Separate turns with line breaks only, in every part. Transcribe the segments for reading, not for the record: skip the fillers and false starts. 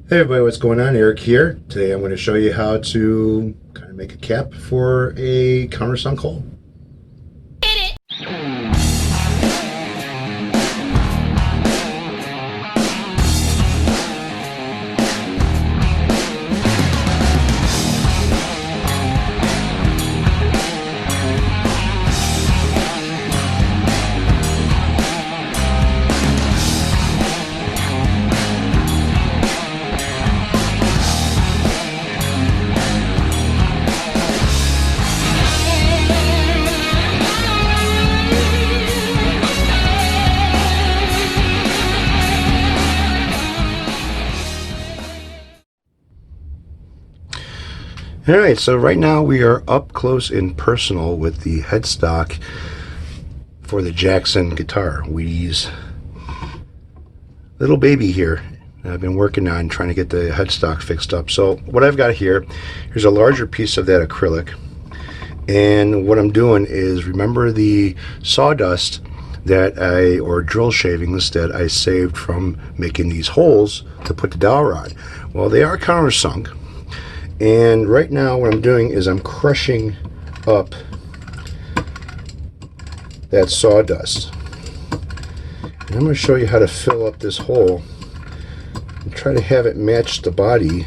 Hey everybody, what's going on? Eric here. Today I'm going to show you how to kind of make a cap for a countersunk hole. Alright, so right now we are up close and personal with the headstock for the Jackson guitar. Weedies little baby here. I've been working on trying to get the headstock fixed up. So what I've got here's a larger piece of that acrylic. And what I'm doing is, remember the sawdust or drill shavings that I saved from making these holes to put the dowel rod? Well, they are countersunk. And right now what I'm doing is I'm crushing up that sawdust. And I'm going to show you how to fill up this hole and try to have it match the body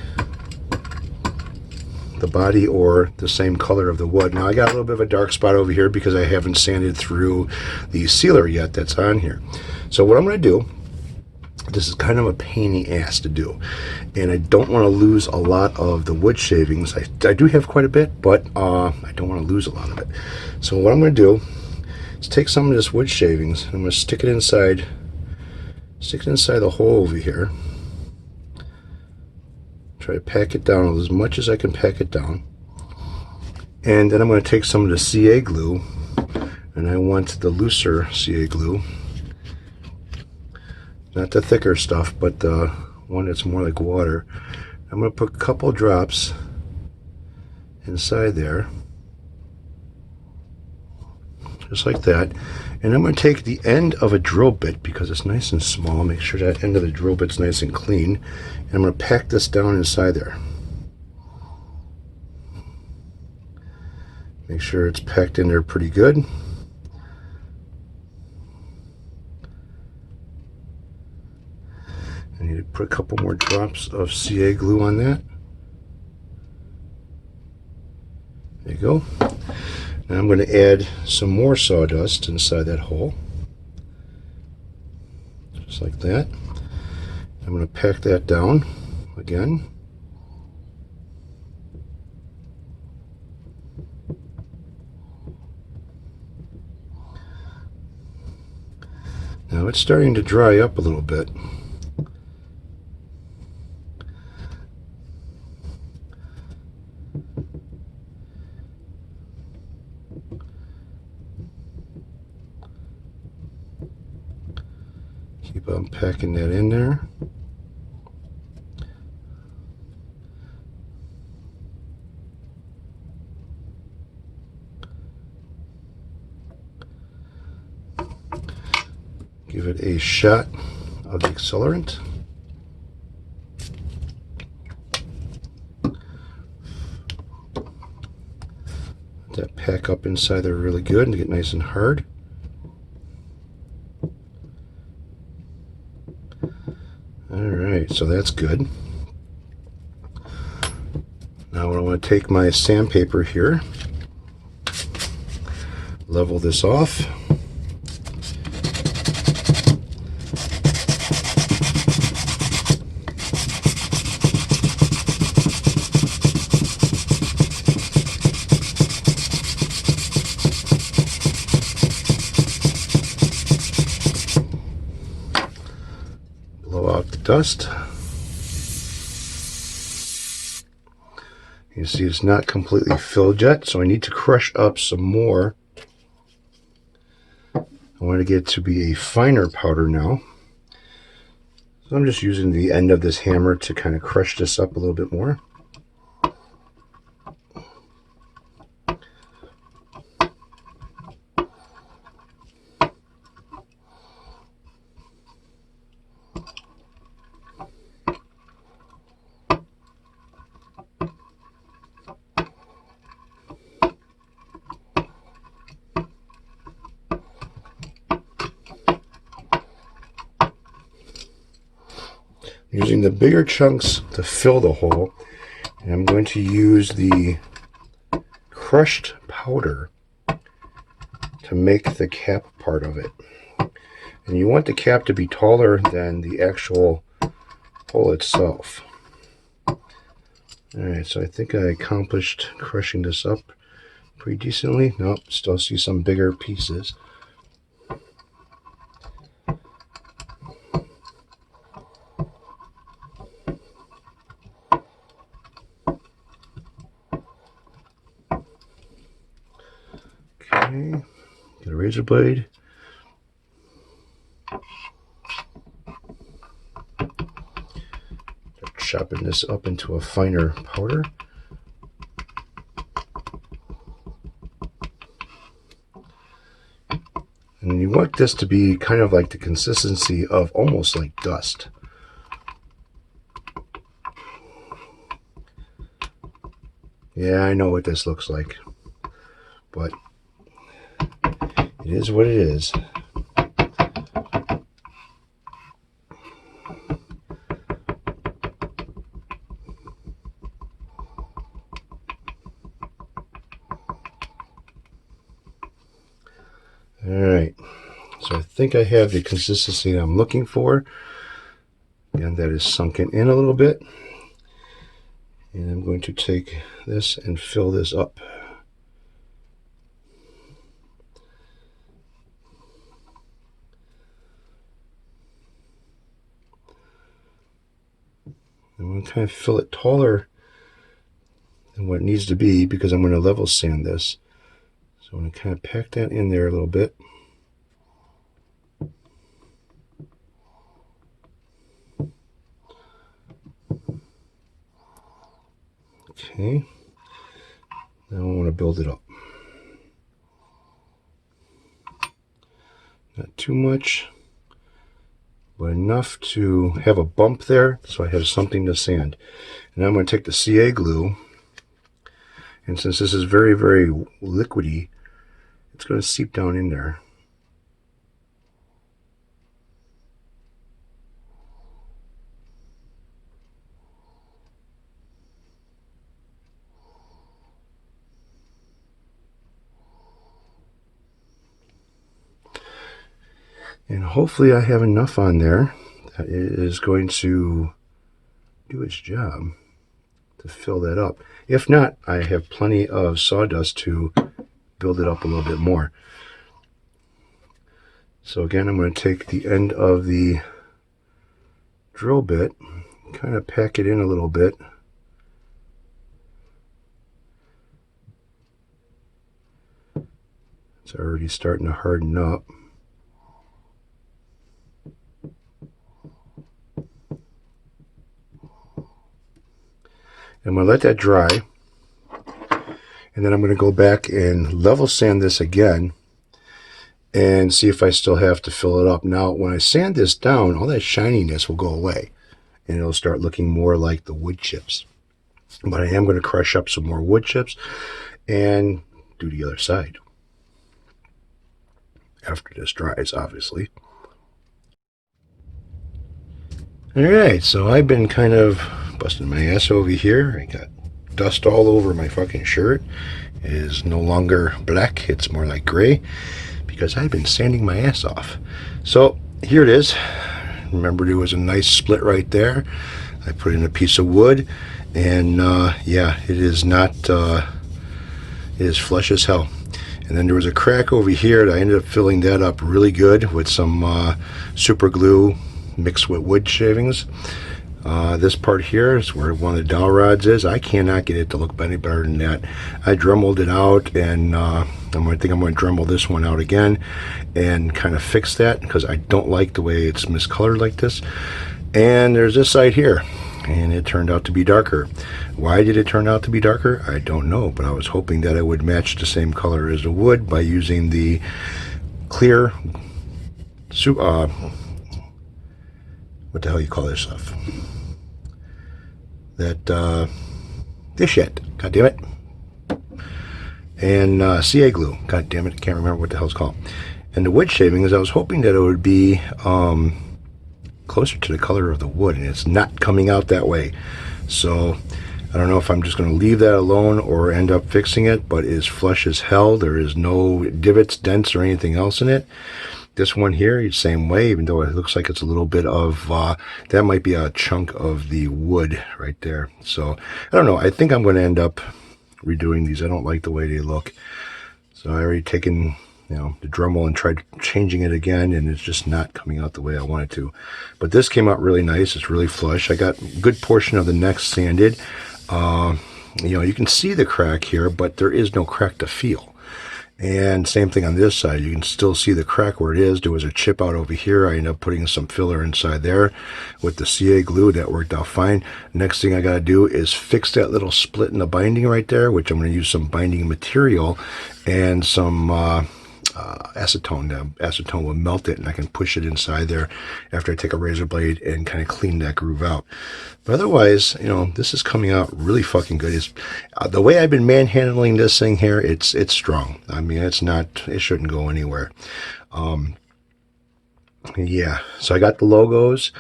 or the same color of the wood. Now I got a little bit of a dark spot over here because I haven't sanded through the sealer yet that's on here. So what I'm going to do, this is kind of a pain in the ass to do, and I don't want to lose a lot of the wood shavings. I do have quite a bit, but I don't want to lose a lot of it. So what I'm going to do is take some of this wood shavings and I'm going to stick it inside the hole over here. Try to pack it down as much as I can pack it down. And then I'm going to take some of the CA glue, and I want the looser CA glue. Not the thicker stuff, but the one that's more like water. I'm going to put a couple drops inside there. Just like that. And I'm going to take the end of a drill bit, because it's nice and small. Make sure that end of the drill bit's nice and clean. And I'm going to pack this down inside there. Make sure it's packed in there pretty good. I need to put a couple more drops of CA glue on that. There you go. Now I'm going to add some more sawdust inside that hole. Just like that. I'm going to pack that down again. Now it's starting to dry up a little bit. Keep on packing that in there. Give it a shot of the accelerant. Let that pack up inside there really good and get nice and hard. Alright, so that's good. Now I want to take my sandpaper here, level this off. Blow out the dust. You see it's not completely filled yet, so I need to crush up some more. I want to get it to be a finer powder now. So I'm just using the end of this hammer to kind of crush this up a little bit more. using the bigger chunks to fill the hole, and I'm going to use the crushed powder to make the cap part of it. And you want the cap to be taller than the actual hole itself. Alright, so I think I accomplished crushing this up pretty decently. Nope, still see some bigger pieces. Okay, get a razor blade. Chopping this up into a finer powder. And you want this to be kind of like the consistency of almost like dust. Yeah, I know what this looks like, but it is what it is. Alright, so I think I have the consistency I'm looking for. Again, that is sunken in a little bit. And I'm going to take this and fill this up. I'm going to kind of fill it taller than what it needs to be because I'm going to level sand this. So I'm going to kind of pack that in there a little bit. Okay. Now I want to build it up. Not too much, but enough to have a bump there so I have something to sand. And I'm going to take the CA glue, and since this is very, very liquidy, it's going to seep down in there. And hopefully I have enough on there that it is going to do its job to fill that up. If not, I have plenty of sawdust to build it up a little bit more. So again, I'm going to take the end of the drill bit, kind of pack it in a little bit. It's already starting to harden up. I'm going to let that dry, and then I'm going to go back and level sand this again and see if I still have to fill it up. Now, when I sand this down, all that shininess will go away, and it'll start looking more like the wood chips. But I am going to crush up some more wood chips and do the other side after this dries, obviously. Alright, so I've been kind of busting my ass over here. I got dust all over my fucking shirt. It is no longer black, it's more like gray because I've been sanding my ass off. So here it is. Remember, there was a nice split right there. I put in a piece of wood, and yeah, it is not, it is flush as hell. And then there was a crack over here that I ended up filling that up really good with some super glue mixed with wood shavings. This part here is where one of the dowel rods is. I cannot get it to look any better than that. I dremeled it out, and I think I'm going to dremel this one out again and kind of fix that because I don't like the way it's miscolored like this. And there's this side here, and it turned out to be darker. Why did it turn out to be darker? I don't know, but I was hoping that it would match the same color as the wood by using the clear what the hell you call this stuff? This shit. God damn it. And CA glue. God damn it. I can't remember what the hell it's called. And the wood shavings, I was hoping that it would be closer to the color of the wood, and it's not coming out that way. So I don't know if I'm just going to leave that alone or end up fixing it, but it is flush as hell. There is no divots, dents, or anything else in it. This one here, same way, even though it looks like it's a little bit of, that might be a chunk of the wood right there. So I don't know. I think I'm going to end up redoing these. I don't like the way they look. So I already taken, the Dremel and tried changing it again, and it's just not coming out the way I want it to. But this came out really nice. It's really flush. I got a good portion of the neck sanded. You can see the crack here, but there is no crack to feel. And same thing on this side. You can still see the crack where it is. There was a chip out over here. I ended up putting some filler inside there with the CA glue. That worked out fine. Next thing I got to do is fix that little split in the binding right there, which I'm going to use some binding material and some acetone. The acetone will melt it, and I can push it inside there after I take a razor blade and kind of clean that groove out. But otherwise, this is coming out really fucking good. It's the way I've been manhandling this thing here. It's strong. I mean, it shouldn't go anywhere. Yeah. So I got the logos.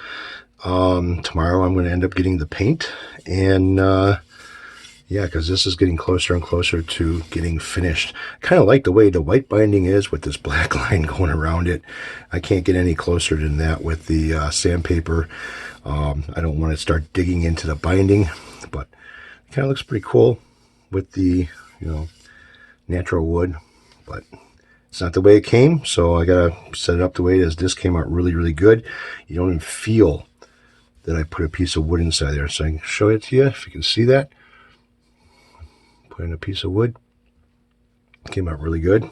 Tomorrow I'm going to end up getting the paint, and yeah, because this is getting closer and closer to getting finished. Kind of like the way the white binding is with this black line going around it. I can't get any closer than that with the sandpaper. I don't want to start digging into the binding, but it kind of looks pretty cool with the, natural wood. But it's not the way it came, so I got to set it up the way it is. This came out really, really good. You don't even feel that I put a piece of wood inside there. So I can show it to you if you can see that. Put in a piece of wood. Came out really good.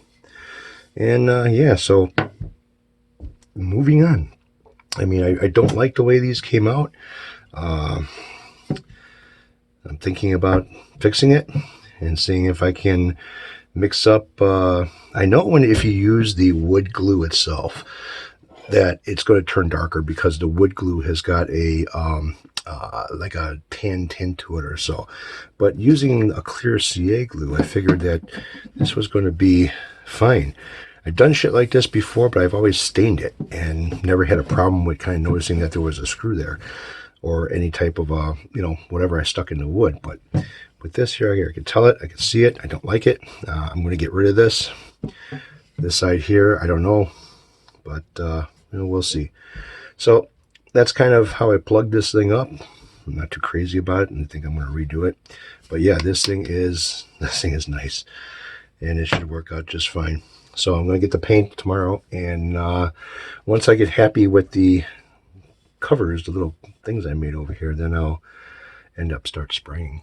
And yeah, so moving on. I mean, I don't like the way these came out. I'm thinking about fixing it and seeing if I can mix up. I know if you use the wood glue itself, that it's going to turn darker because the wood glue has got a like a tan tint to it or so. But using a clear CA glue, I figured that this was going to be fine. I've done shit like this before, but I've always stained it and never had a problem with kind of noticing that there was a screw there or any type of whatever I stuck in the wood. But with this here, I can tell it, I can see it, I don't like it. I'm going to get rid of this. This side here, I don't know, but we'll see. So that's kind of how I plugged this thing up. I'm not too crazy about it, and I think I'm going to redo it. But yeah, this thing is nice, and it should work out just fine. So I'm going to get the paint tomorrow, and once I get happy with the covers, the little things I made over here, then I'll end up start spraying.